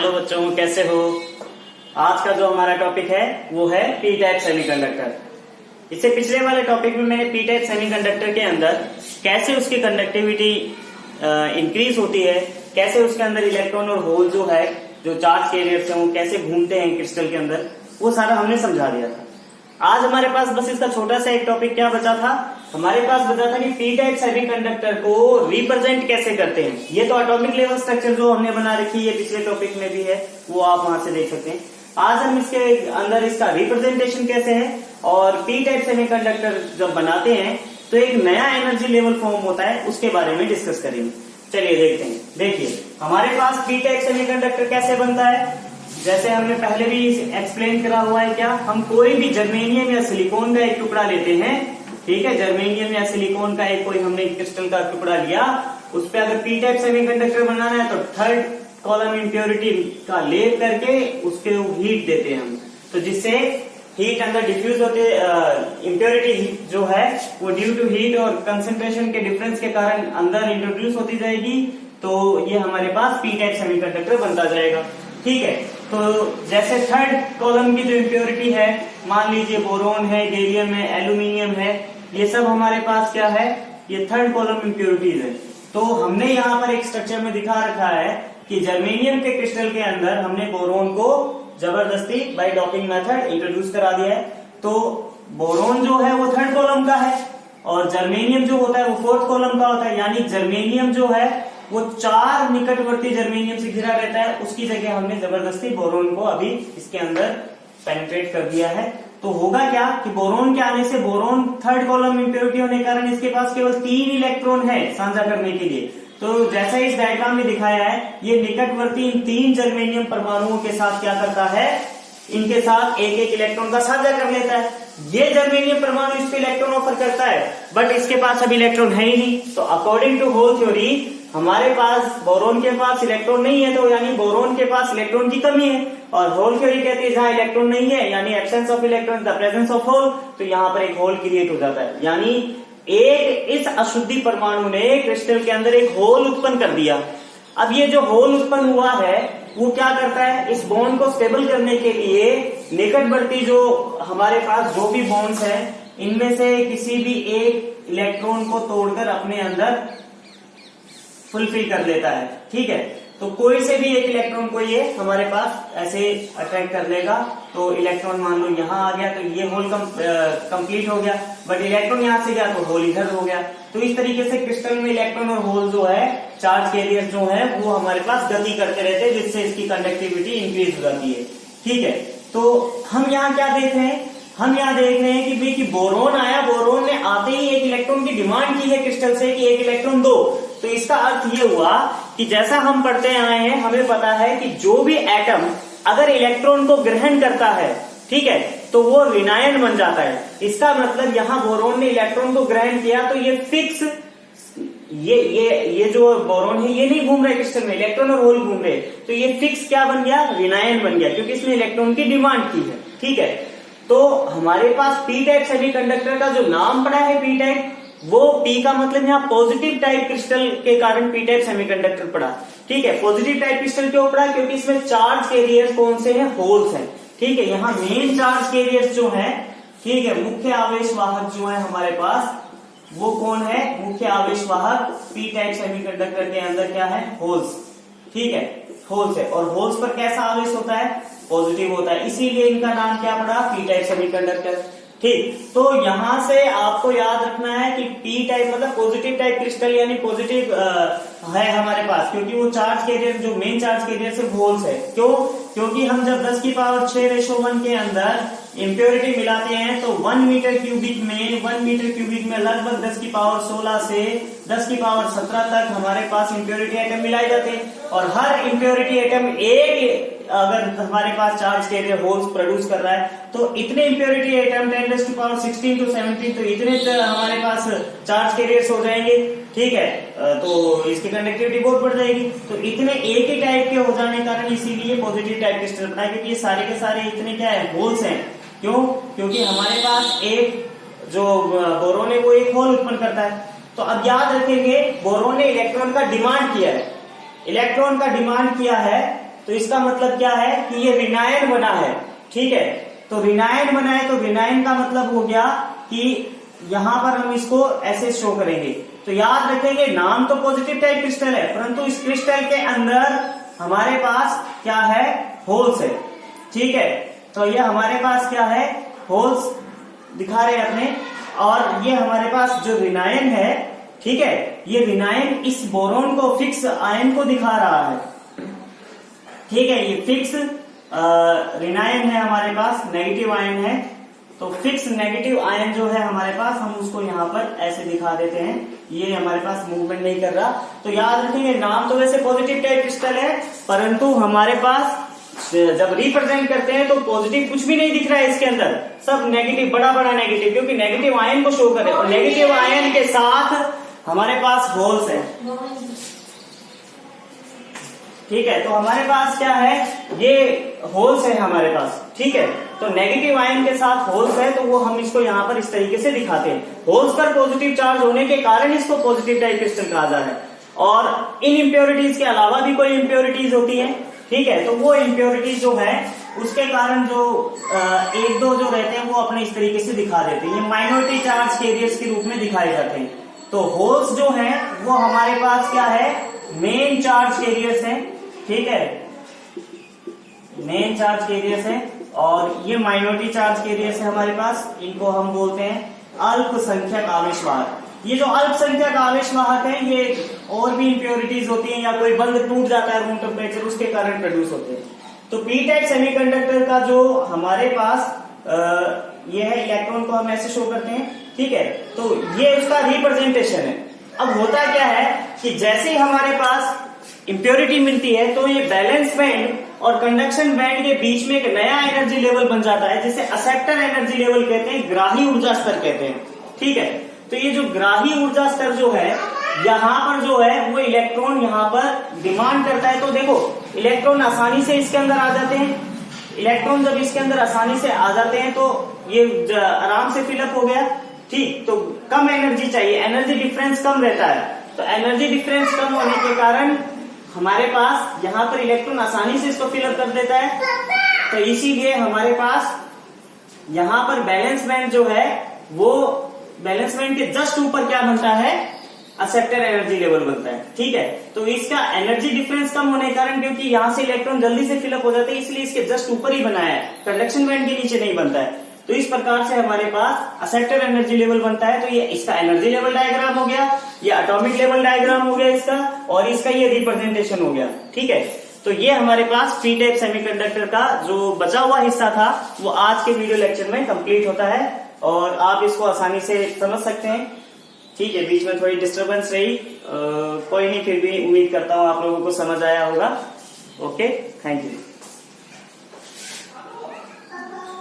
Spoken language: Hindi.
हेलो बच्चों, कैसे हो। आज का जो हमारा टॉपिक है वो है पी टाइप सेमीकंडक्टर। इससे पिछले वाले टॉपिक में मैंने पी टाइप सेमीकंडक्टर के अंदर कैसे उसकी कंडक्टिविटी इंक्रीज होती है, कैसे उसके अंदर इलेक्ट्रॉन और होल जो है, जो चार्ज कैरियर्स हैं वो कैसे घूमते हैं क्रिस्टल के अंदर, वो सारा हमने समझा दिया था। आज हमारे पास बस इसका छोटा सा एक टॉपिक क्या बचा था, हमारे पास बचा था कि पी टाइप सेमीकंडक्टर को रिप्रेजेंट कैसे करते हैं। ये तो एटॉमिक लेवल स्ट्रक्चर जो हमने बना रखी है पिछले टॉपिक में भी है, वो आप वहां से देख सकते हैं। आज हम इसके अंदर इसका रिप्रेजेंटेशन कैसे है और पी टाइप सेमीकंडक्टर जब बनाते हैं तो एक नया एनर्जी लेवल फॉर्म होता है, उसके बारे में डिस्कस करेंगे। चलिए देखते हैं। देखिए हमारे पास पी टाइप सेमीकंडक्टर कैसे बनता है, जैसे हमने पहले भी एक्सप्लेन करा हुआ है। क्या हम कोई भी जर्मेनियम या सिलिकॉन का एक टुकड़ा लेते हैं, ठीक है, जर्मेनियम या सिलिकॉन का एक कोई हमने क्रिस्टल का टुकड़ा लिया, उस पर अगर पी टाइप सेमीकंडक्टर बनाना है तो थर्ड कॉलम इम्प्योरिटी का लेप करके उसके हीट देते हैं हम, तो जिससे हीट अंदर डिफ्यूज होते, इम्प्योरिटी जो है वो ड्यू टू हीट और कंसेंट्रेशन के डिफरेंस के कारण अंदर इंट्रोड्यूस होती जाएगी, तो ये हमारे पास पी टाइप सेमीकंडक्टर बनता जाएगा। ठीक है, तो जैसे थर्ड कॉलम की जो इम्प्योरिटी है, मान लीजिए बोरोन है, गैलियम है, एल्यूमिनियम है, ये सब हमारे पास क्या है, ये थर्ड कॉलम इम्प्योरिटीज है। तो हमने यहाँ पर एक स्ट्रक्चर में दिखा रखा है कि जर्मेनियम के क्रिस्टल के अंदर हमने बोरोन को जबरदस्ती बाय डॉपिंग मेथड इंट्रोड्यूस करा दिया है। तो बोरोन जो है वो थर्ड कॉलम का है और जर्मेनियम जो होता है वो फोर्थ कॉलम का होता है, यानी जर्मेनियम जो है वो 4 निकटवर्ती जर्मेनियम से घिरा रहता है, उसकी जगह हमने जबरदस्ती बोरोन को अभी इसके अंदर पेनिट्रेट कर दिया है। तो होगा क्या कि बोरोन के आने से, बोरोन थर्ड कॉलम इम्प्योरिटी होने के कारण इसके पास केवल 3 इलेक्ट्रॉन है साझा करने के लिए। तो जैसा इस डायग्राम में दिखाया है, ये निकटवर्ती इन 3 जर्मेनियम परमाणुओं के साथ क्या करता है, इनके साथ एक एक इलेक्ट्रॉन का साझा कर लेता है। ये जर्मेनियम परमाणु इस पे इलेक्ट्रॉन ऑफर करता है, बट इसके पास अब इलेक्ट्रॉन है ही नहीं। तो अकॉर्डिंग टू होल थ्योरी हमारे पास बोरोन के पास इलेक्ट्रॉन नहीं है, तो यानी बोरोन के पास इलेक्ट्रॉन की कमी है। और होल थ्योरी कहती है जहां इलेक्ट्रॉन नहीं है यानी absence of electron, the presence of hole, तो यहाँ पर एक होल क्रिएट हो जाता है। यानी एक इस अशुद्धि परमाणु ने क्रिस्टल के अंदर एक होल उत्पन्न कर दिया। अब ये जो होल उत्पन्न हुआ है वो क्या करता है, इस बॉन्ड को स्टेबल करने के लिए निकटवर्ती जो हमारे पास जो भी बॉन्ड्स हैं, इनमें से किसी भी एक इलेक्ट्रॉन को तोड़कर अपने अंदर फुलफिल कर लेता है। ठीक है, तो कोई से भी एक इलेक्ट्रॉन को ये हमारे पास ऐसे अट्रैक्ट कर लेगा। तो इलेक्ट्रॉन मान लो यहाँ आ गया तो ये होल कंप्लीट हो गया, बट इलेक्ट्रॉन यहाँ से गया तो होल इधर हो गया। तो इस तरीके से क्रिस्टल में इलेक्ट्रॉन और होल जो है, चार्ज कैरियर जो है, वो हमारे पास गति करते रहते हैं, जिससे इसकी कंडक्टिविटी इंक्रीज हो जाती है। ठीक है, तो हम यहाँ क्या देख रहे हैं, हम यहाँ देख रहे हैं कि भाई कि बोरोन आया, बोरोन ने आते ही एक इलेक्ट्रॉन की डिमांड की है क्रिस्टल से कि एक इलेक्ट्रॉन दो। तो इसका अर्थ ये हुआ कि जैसा हम पढ़ते आए हैं, हमें पता है कि जो भी एटम अगर इलेक्ट्रॉन को ग्रहण करता है, ठीक है, तो वो ऋणायन बन जाता है। इसका मतलब यहाँ बोरोन ने इलेक्ट्रॉन को ग्रहण किया तो ये फिक्स, ये जो बोरोन है ये नहीं घूम रहे क्रिस्टल में, इलेक्ट्रॉन और होल घूम रहे, तो ये फिक्स क्या बन गया, ऋणायन बन गया, क्योंकि इसने इलेक्ट्रॉन की डिमांड की है। ठीक है, तो हमारे पास पी टाइप सेमीकंडक्टर का जो नाम पड़ा है पी टाइप, वो पी का मतलब यहाँ पॉजिटिव टाइप क्रिस्टल के कारण पी टाइप सेमीकंडक्टर पड़ा। ठीक है, पॉजिटिव टाइप क्रिस्टल क्यों पड़ा, क्योंकि इसमें चार्ज कैरियर्स कौन से हैं, होल्स हैं। ठीक है, यहाँ मेन चार्ज कैरियर्स जो है, ठीक है, मुख्य आवेश वाहक जो है हमारे पास, वो कौन है, मुख्य आवेश वाहक पी टाइप सेमीकंडक्टर के अंदर क्या है, होल्स। ठीक है, होल्स है, और होल्स पर कैसा आवेश होता है, पॉजिटिव होता है, इसीलिए इनका नाम क्या पड़ा, पी टाइप सेमीकंडक्टर। ठीक, तो यहां से आपको याद रखना है कि पी टाइप मतलब पॉजिटिव टाइप क्रिस्टल, यानी पॉजिटिव है हमारे पास, क्योंकि वो चार्ज कैरियर, जो मेन चार्ज कैरियर सिर्फ होल्स है। क्यों, क्योंकि हम जब 10⁻6:1 के अंदर इम्प्योरिटी मिलाते हैं तो 1 मीटर क्यूबिक में लगभग 10⁻16 से 10⁻17 तक हमारे पास इम्प्योरिटी आइटम मिलाए जाते हैं, और हर इम्प्योरिटी आइटम एक अगर हमारे पास चार्ज कैरियर होल्स प्रोड्यूस कर रहा है, तो इतने इम्प्योरिटी आइटम 10⁻16 to 17, तो इतने हमारे पास चार्ज कैरियर्स हो जाएंगे। ठीक है, तो इसकी कंडक्टिविटी बहुत बढ़ जाएगी। तो इतने एक ही टाइप के हो जाने के कारण इसीलिए पॉजिटिव टाइप क्रिस्टल बना है, क्योंकि ये सारे के सारे इतने क्या है, होल्स हैं। क्यों, क्योंकि हमारे पास एक जो बोरोन है वो एक होल उत्पन्न करता है। तो अब याद रखेंगे, बोरोन ने इलेक्ट्रॉन का डिमांड किया है, इलेक्ट्रॉन का डिमांड किया है, तो इसका मतलब क्या है कि ये ऋणायन बना है। ठीक है, तो ऋणायन बना है, तो ऋणायन का मतलब हो गया कि यहां पर हम इसको ऐसे शो करेंगे। तो याद रखेंगे नाम तो पॉजिटिव टाइप क्रिस्टल है, परंतु इस क्रिस्टल के अंदर हमारे पास क्या है, होल्स है। ठीक है, तो ये हमारे पास क्या है, होल्स दिखा रहे हैं अपने, और ये हमारे पास जो ऋणायन है, ठीक है, ये ऋणायन इस बोरोन को, फिक्स आयन को दिखा रहा है। ठीक है, ये फिक्स ऋणायन है हमारे पास, नेगेटिव आयन है। तो फिक्स नेगेटिव आयन जो है हमारे पास, हम उसको यहाँ पर ऐसे दिखा देते हैं, ये हमारे पास मूवमेंट नहीं कर रहा। तो याद रखेंगे नाम तो वैसे पॉजिटिव टाइप क्रिस्टल है, परंतु हमारे पास जब रिप्रेजेंट करते हैं तो पॉजिटिव कुछ भी नहीं दिख रहा है इसके अंदर, सब नेगेटिव, बड़ा बड़ा नेगेटिव, क्योंकि नेगेटिव आयन को शो करे, और नेगेटिव आयन के साथ हमारे पास होल्स है। ठीक है, तो हमारे पास क्या है, ये होल्स है हमारे पास। ठीक है, तो नेगेटिव आयन के साथ होल्स है, तो वो हम इसको यहाँ पर इस तरीके से दिखाते हैं। होल्स पर पॉजिटिव चार्ज होने के कारण इसको पॉजिटिव टाइप क्रिस्टल कहा जा रहा है। और इन इम्प्योरिटीज के अलावा भी कोई इम्प्योरिटीज होती है। ठीक है, तो वो इम्प्योरिटीज जो है उसके कारण जो एक दो जो रहते हैं वो अपने इस तरीके से दिखा देते हैं, ये माइनॉरिटी चार्ज कैरियर्स के रूप में दिखाए जाते हैं। तो होल्स जो है वो हमारे पास क्या है, मेन चार्ज कैरियर्स हैं। ठीक है, मेन चार्ज कैरियर्स है, और ये माइनॉरिटी चार्ज कैरियर्स है हमारे पास, इनको हम बोलते हैं अल्पसंख्यक आवेशवाहक। ये जो अल्पसंख्यक आवेशवाहक है, ये और भी इम्प्योरिटीज होती हैं, या कोई बंध टूट जाता है रूम टेम्परेचर, उसके कारण प्रोड्यूस होते हैं। तो पी टाइप सेमीकंडक्टर का जो हमारे पास ये है, इलेक्ट्रॉन को हम ऐसे शो करते हैं। ठीक है, तो ये उसका रिप्रेजेंटेशन है। अब होता क्या है कि जैसे ही हमारे पास इम्प्योरिटी मिलती है, तो ये बैलेंस बैंड और कंडक्शन बैंड के बीच में एक नया एनर्जी लेवल बन जाता है, जिसे एक्सेप्टर एनर्जी लेवल कहते हैं, ग्राही ऊर्जा स्तर कहते हैं। ठीक है, तो ये जो ग्राही ऊर्जा स्तर जो है, यहाँ पर जो है वो इलेक्ट्रॉन यहाँ पर डिमांड करता है। तो देखो इलेक्ट्रॉन आसानी से इसके अंदर आ जाते हैं। इलेक्ट्रॉन जब इसके अंदर आसानी से आ जाते हैं तो ये आराम से फिलअप हो गया। ठीक, तो कम एनर्जी चाहिए, एनर्जी डिफरेंस कम रहता है। तो एनर्जी डिफरेंस कम होने के कारण हमारे पास यहाँ पर इलेक्ट्रॉन आसानी से इसको फिलअप कर देता है। तो इसीलिए हमारे पास यहाँ पर बैलेंस बैंड जो है, वो बैलेंस बैंड के जस्ट ऊपर क्या बनता है, एक्सेप्टर एनर्जी लेवल बनता है। ठीक है, तो इसका एनर्जी डिफरेंस कम होने के कारण, क्योंकि यहाँ से इलेक्ट्रॉन जल्दी से फिलअप हो जाते हैं, इसलिए इसके जस्ट ऊपर ही बनाया है, कंडक्शन बैंड के नीचे नहीं बनता है। तो इस प्रकार से हमारे पास एक्सेप्टर एनर्जी लेवल बनता है। तो ये इसका एनर्जी लेवल डायग्राम हो गया, ये एटॉमिक लेवल डायग्राम हो गया इसका, और इसका ये रिप्रेजेंटेशन हो गया। ठीक है, तो ये हमारे पास पी टाइप सेमीकंडक्टर का जो बचा हुआ हिस्सा था, वो आज के वीडियो लेक्चर में कंप्लीट होता है, और आप इसको आसानी से समझ सकते हैं। ठीक है, बीच में थोड़ी डिस्टर्बेंस रही, कोई नहीं, फिर भी उम्मीद करता हूँ आप लोगों को समझ आया होगा। Okay, thank you.